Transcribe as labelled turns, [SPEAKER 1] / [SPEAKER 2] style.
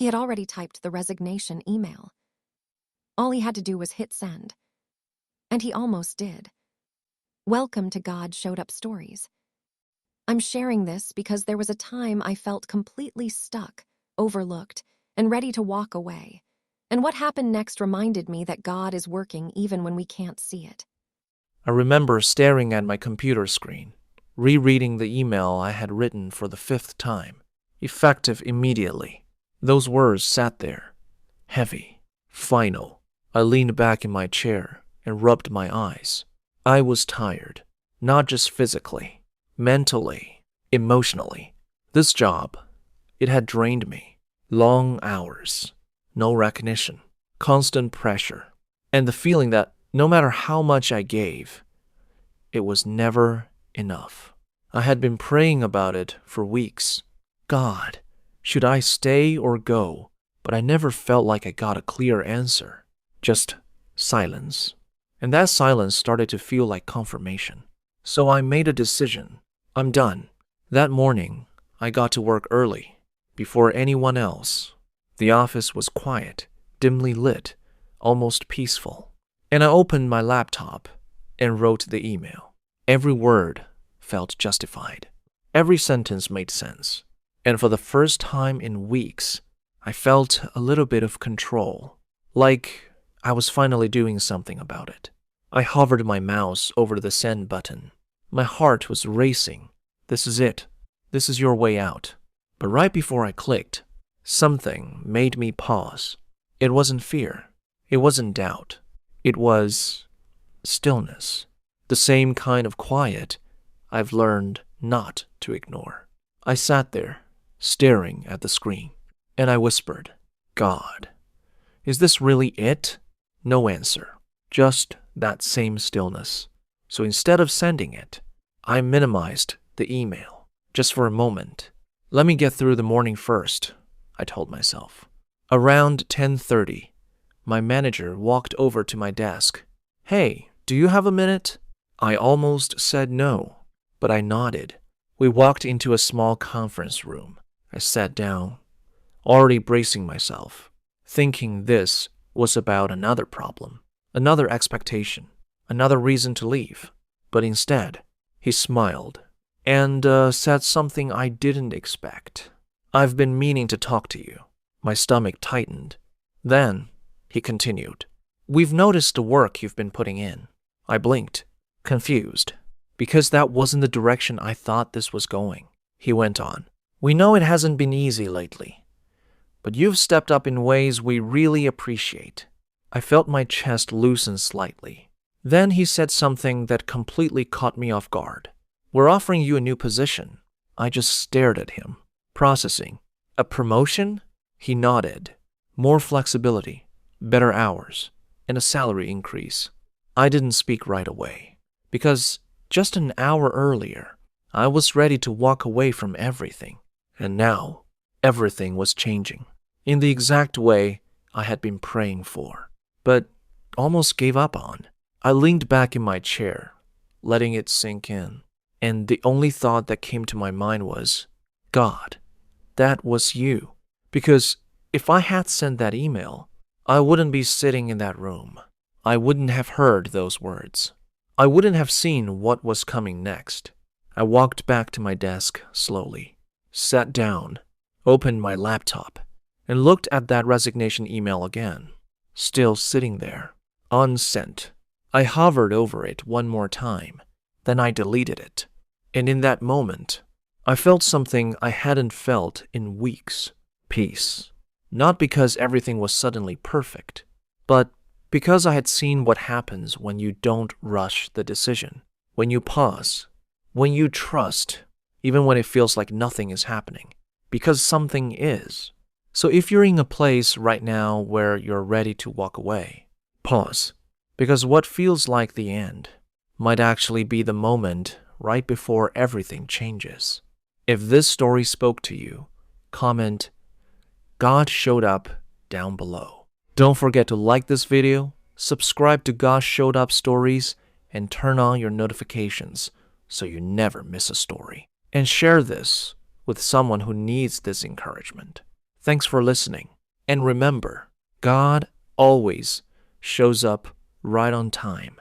[SPEAKER 1] He had already typed the resignation email. All he had to do was hit send. And he almost did. Welcome to God Showed Up Stories. I'm sharing this because there was a time I felt completely stuck, overlooked, and ready to walk away. And what happened next reminded me that God is working even when we can't see it.
[SPEAKER 2] I remember staring at my computer screen, rereading the email I had written for the 5th time. Effective immediately. Those words sat there. Heavy. Final. I leaned back in my chair and rubbed my eyes. I was tired. Not just physically. Mentally. Emotionally. This job, it had drained me. Long hours. No recognition. Constant pressure. And the feeling that no matter how much I gave, it was never enough. I had been praying about it for weeks. God, should I stay or go? But I never felt like I got a clear answer. Just silence. And that silence started to feel like confirmation. So I made a decision. I'm done. That morning, I got to work early, before anyone else. The office was quiet, dimly lit, almost peaceful. And I opened my laptop and wrote the email. Every word felt justified. Every sentence made sense. And for the first time in weeks, I felt a little bit of control, like I was finally doing something about it. I hovered my mouse over the send button. My heart was racing. This is it. This is your way out. But right before I clicked, something made me pause. It wasn't fear. It wasn't doubt. It was stillness. The same kind of quiet I've learned not to ignore. I sat there, staring at the screen, and I whispered, God, is this really it? No answer. Just that same stillness. So instead of sending it, I minimized the email. Just for a moment. Let me get through the morning first, I told myself. Around 10:30, my manager walked over to my desk. Hey, do you have a minute? I almost said no, but I nodded. We walked into a small conference room. I sat down, already bracing myself, thinking this was about another problem, another expectation, another reason to leave. But instead, he smiled and said something I didn't expect. I've been meaning to talk to you. My stomach tightened. Then, he continued, we've noticed the work you've been putting in. I blinked, confused, because that wasn't the direction I thought this was going. He went on, we know it hasn't been easy lately, but you've stepped up in ways we really appreciate. I felt my chest loosen slightly. Then he said something that completely caught me off guard. We're offering you a new position. I just stared at him, processing. A promotion? He nodded. More flexibility, better hours, and a salary increase. I didn't speak right away, because just an hour earlier, I was ready to walk away from everything. And now, everything was changing, in the exact way I had been praying for, but almost gave up on. I leaned back in my chair, letting it sink in, and the only thought that came to my mind was, God, that was you. Because if I had sent that email, I wouldn't be sitting in that room. I wouldn't have heard those words. I wouldn't have seen what was coming next. I walked back to my desk slowly, sat down, opened my laptop, and looked at that resignation email again, still sitting there, unsent. I hovered over it one more time, then I deleted it. And in that moment, I felt something I hadn't felt in weeks. Peace. Not because everything was suddenly perfect, but because I had seen what happens when you don't rush the decision, when you pause, when you trust, even when it feels like nothing is happening, because something is. So if you're in a place right now where you're ready to walk away, pause, because what feels like the end might actually be the moment right before everything changes. If this story spoke to you, comment, God showed up down below. Don't forget to like this video, subscribe to God Showed Up Stories, and turn on your notifications so you never miss a story. And share this with someone who needs this encouragement. Thanks for listening. And remember, God always shows up right on time.